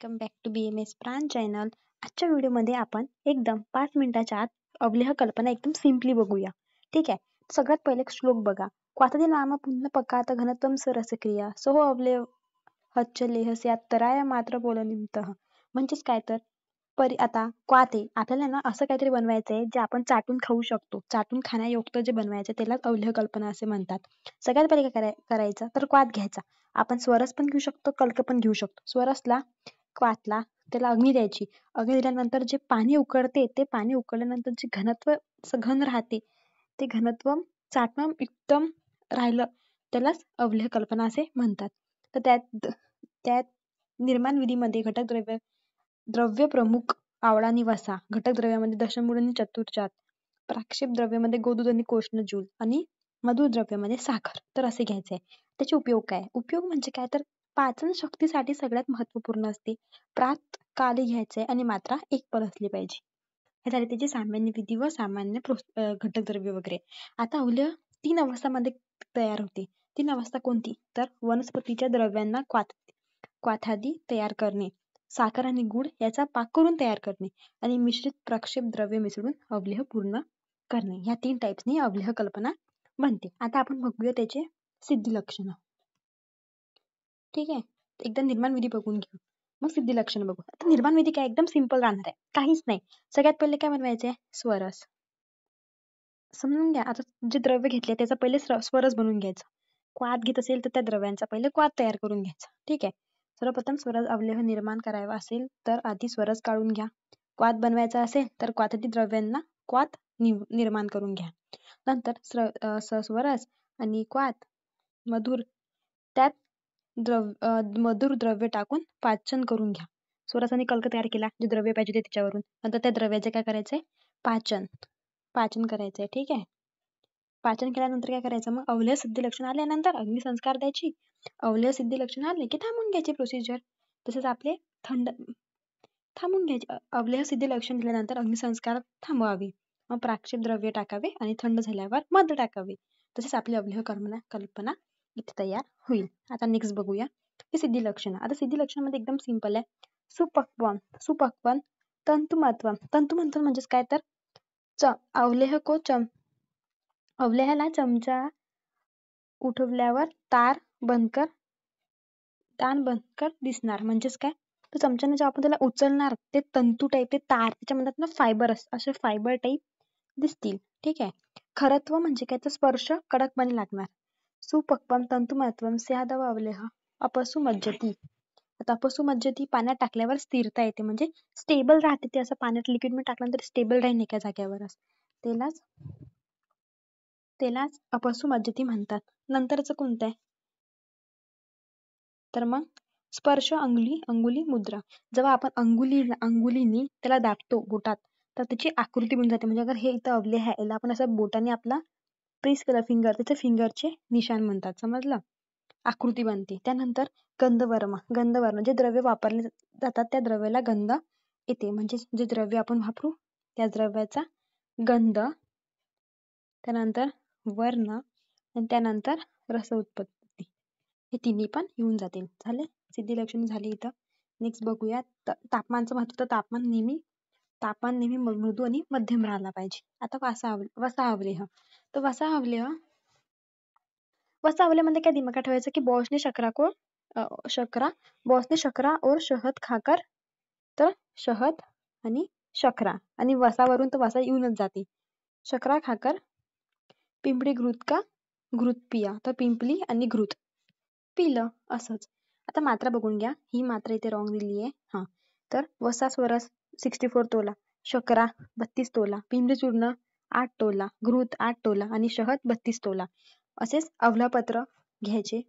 Welcome back to BMS प्राण channel. आजच्या व्हिडिओमध्ये आपण एकदम 5 मिनिटाच्या आत अवलेह कल्पना एकदम सिम्पली बघूया. ठीक आहे. सगळ्यात पहिले एक श्लोक बघा. क्वाथदी नाम पुण्य पकात घनत्वम सरसक्रिया सोह अवलेह हच्चलेह स्यात्तराय मात्र बोलनिमतः. म्हणजेच काय तर आता क्वाथे आपल्याला ना असं काहीतरी बनवायचंय जे आपण चाटून खाऊ शकतो. चाटून खाण्यायोग्य जे बनवायचं त्याला अवलेह कल्पना असे म्हणतात. सगळ्यात पहिले काय करायचं तर क्वाथ घ्यायचा. आपण स्वरस पण घेऊ शकतो, कल्क पण घेऊ शकतो. स्वरसला क्वाथला त्याला अग्नी द्यायची. अग्नी दिल्यानंतर जे पाणी उकळते ते पाणी उकळल्यानंतर जे घनत्व घन राहते ते घनत्व चाटणं एकदम राहिलं त्यालाच अवलेह कल्पना असे म्हणतात. तर त्यात निर्माण विधीमध्ये घटक द्रव्य प्रमुख आवळा आणि वसा, घटक द्रव्यामध्ये दशमूळ आणि चतुर्जात, प्राक्षेप द्रव्यामध्ये गोदूध आणि कोष्ण जूल आणि मधुर द्रव्यामध्ये साखर. तर असे घ्यायचे. त्याचे उपयोग काय? उपयोग म्हणजे काय तर पाचन शक्तीसाठी सगळ्यात महत्वपूर्ण असते. प्रात काली घ्यायचंय आणि मात्रा एक पर असली पाहिजे. हे झाले त्याचे सामान्य विधी व सामान्य घटक द्रव्य वगैरे. आता अवलेह 3 अवस्थांमध्ये तयार होते. 3 अवस्था कोणती? तर वनस्पतीच्या द्रव्यांना क्वाथादी तयार करणे, साखर आणि गुळ याचा पाक करून तयार करणे आणि मिश्रित प्रक्षेप द्रव्य मिसळून अवलेह पूर्ण करणे. ह्या 3 टाइप्सनी अवलेह कल्पना बनते. आता आपण बघूया त्याचे सिद्धी लक्षणं. ठीक आहे. एकदा निर्माण विधी बघून घेऊ, मग सिद्धी लक्षण बघू. आता निर्माण विधी काय एकदम सिंपल राहणार आहे, काहीच नाही. सगळ्यात पहिले काय बनवायचंय? स्वरस. समजून घ्या. आता जे द्रव्य घेतले त्याचा पहिले स्वरस बनवून घ्यायचा. क्वाथ घेत असेल तर त्या द्रव्यांचा पहिले क्वाथ तयार करून घ्यायचा. ठीक आहे. सर्वप्रथम स्वरस अवलेह निर्माण करावा असेल तर आधी स्वरस काढून घ्या. क्वाथ बनवायचा असेल तर क्वाथादी द्रव्यांना क्वाथ निर्माण करून घ्या. नंतर स्वरस आणि क्वाथ मधुर त्यात मधुर द्रव्य टाकून पाचन करून घ्या. स्वरस आणि कल्क तयार केला, जे द्रव्य पाहिजे ते त्याच्यावरून. नंतर त्या द्रव्याचे काय करायचंय? पाचन करायचंय. ठीक आहे. पाचन केल्यानंतर काय करायचं? मग अवलेह सिद्धी लक्षण आल्यानंतर अग्निसंस्कार द्यायची. अवलेह सिद्धी लक्षण आले की थांबून घ्यायची प्रोसिजर. तसेच आपले थांबून घ्यायचे. अवलेह सिद्धी लक्षण दिल्यानंतर अग्निसंस्कार थांबवावी. मग प्राक्षेप द्रव्य टाकावे आणि थंड झाल्यावर मध टाकावे. तसेच आपली अवलेह कल्पना इथे तयार होईल. आता नेक्स्ट बघूया ही सिद्धी लक्षण. आता सिद्धी लक्षण मध्ये एकदम सिंपल आहे. सुपक्वन तंतुमत्वन. तंतुमंथन म्हणजेच काय तर अवलेहाला चमचा उठवल्यावर ताण बंदकर दिसणार. म्हणजेच काय तर चमच्याने जेव्हा आपण त्याला उचलणार ते तंतू टाईप ते तार त्याच्यामध्ये ना फायबर असे फायबर टाईप दिसतील. ठीक आहे. खरत्व म्हणजे काय तर स्पर्श कडकपणे लागणार. सुपक्वम तंतुमत्वम स्यादव अवलेह अपसु मज्जती. आता अपसु मज्जती पाण्यात टाकल्यावर स्थिरता येते, म्हणजे स्टेबल राहते. ते असं पाण्यात लिक्विड मध्ये टाकल्यानंतर स्टेबल राहील एका जागेवरच. त्यालाच अपसु मज्जती म्हणतात. नंतरच कोणतं आहे तर मग स्पर्श अंगुली मुद्रा. जेव्हा आपण अंगुलीनी त्याला दाबतो बोटात तर त्याची आकृती बनून जाते. म्हणजे अगर हे इथं अवलेह आहे याला आपण असं बोटाने आपला प्रेस केला फिंगर, त्याचे फिंगरचे निशाण म्हणतात. समजलं? आकृती बनते. त्यानंतर गंधवर्ण जे द्रव्य वापरले जातात त्या द्रव्याला गंध येते. म्हणजे जे द्रव्य आपण वापरू त्या द्रव्याचा गंध, त्यानंतर वर्ण आणि त्यानंतर रस उत्पत्ती, हे तिन्ही पण येऊन जातील. झाले सिद्धी लक्षण झाली इथं. नेक्स्ट बघूया तापमानचं महत्व. तापमान नेहमी मृदू आणि मध्यम राहायला पाहिजे. आता वसा अवलेह. तर वसा अवलेह मध्ये काय दिमागात ठेवायचं की बॉस ने शकरा और शहद खाकर. तर शहद आणि शकरा आणि वसावरून तर वसा येऊनच जाते. शकरा खाकर पिंपळी घृत पिया. तर पिंपली आणि घृत पिलं असंच. आता मात्रा बघून घ्या. ही मात्रा इथे रॉंग दिली आहे. हा तर वसा स्वरस 64 तोला, शकरा 32 तोला, पिंपरी चूर्ण 8 तोला, घृत 8 तोला आणि शहद 32 तोला. असेच अवलापत्र घ्यायचे.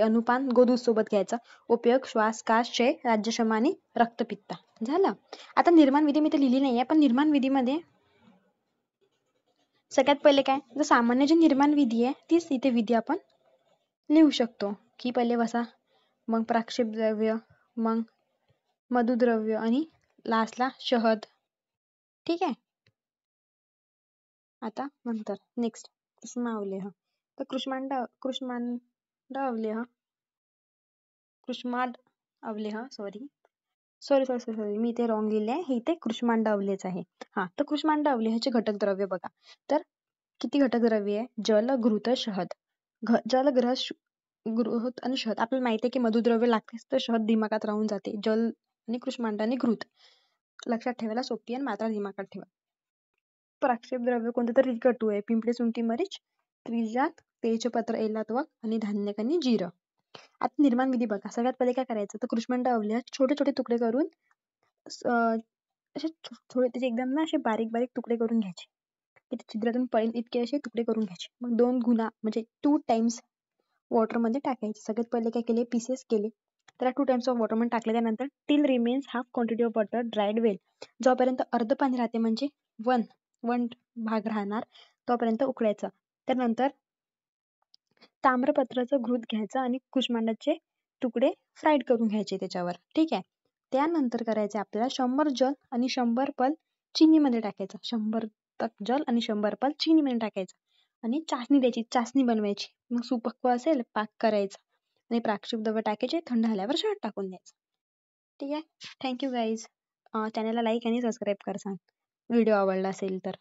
अनुपान गोदूध सोबत घ्यायचा. उपयोग श्वास, कास, क्षय, राज्यक्षमा आणि रक्तपित्ता. झालं. आता निर्माण विधी मी तर लिहिली नाहीये, पण निर्माण विधीमध्ये सगळ्यात पहिले काय तर सामान्य जी निर्माण विधी आहे तीच इथे विधी आपण लिहू शकतो. की पहिले वसा, मग प्राक्षेप द्रव्य, मग मधुद्रव्य आणि लास्टला शहद. ठीक आहे. आता नंतर नेक्स्ट कृष्ण अवलेह. तर कृष्मांड अवलेह, कृष्मांड अवलेह sorry sorry sorry sorry sorry मी इथे रॉंग लिहिले आहे. हे इथे कृष्मांड अवलेच आहे. हा, तर कृष्मांड अवलेहाचे घटक द्रव्य बघा. तर किती घटक द्रव्य आहे? जल, घृत, शहद. जल, घृत आणि शहद. आपल्याला माहिती आहे की मधुद्रव्य लागतेच, तर शहद दिमागात राहून जाते. जल आणि कृष्मांड आणि घृत लक्षात ठेवायला सोपी आणि मात्रा दिमागात ठेवा. प्रक्षेप द्रव्य कोणतं तर रिकटू आहे. पिंपळे सुंठी मिरच, त्रिजात, तेजपत्र, एलात्वक आणि धान्यकणी जिरं. आता निर्माण विधी बघा. सगळ्यात पहिले काय करायचं, तर कृष्मांड अवलेह छोटे छोटे तुकडे करून असे थोडे त्याचे एकदम ना असे बारीक बारीक तुकडे करून घ्यायचे. की ते छिद्रातून पडेल इतके असे तुकडे करून घ्यायचे. मग 2 गुणा म्हणजे 2 टाइम्स वॉटर मध्ये टाकायचे. सगळ्यात पहिले काय केले, पीसेस केले. त्याला 2 टाइम्स ऑफ वॉटर मध्ये टाकले. त्यानंतर till remains half quantity of water dried well. जोपर्यंत अर्ध पाणी राहते म्हणजे 1 भाग राहणार तोपर्यंत उकळायचं. त्यानंतर ताम्रपत्राचं घृत घ्यायचं आणि कुष्मांडाचे तुकडे फ्राईड करून घ्यायचे त्याच्यावर. ठीक आहे. त्यानंतर करायचे आपल्याला 100 जल आणि 100 पल चिनीमध्ये टाकायचं. 100 तक जल आणि 100 पल चिनीमध्ये टाकायचं आणि चासणी द्यायची, चासणी बनवायची. मग सुपक्व असेल पाक करायचा आणि प्राक्षिप द्रव्य टाकायचे. थंड झाल्यावर शहद टाकून द्यायचं. ठीक आहे. Thank you guys. चॅनलला लाईक आणि सबस्क्राईब करा व्हिडिओ आवडला असेल तर.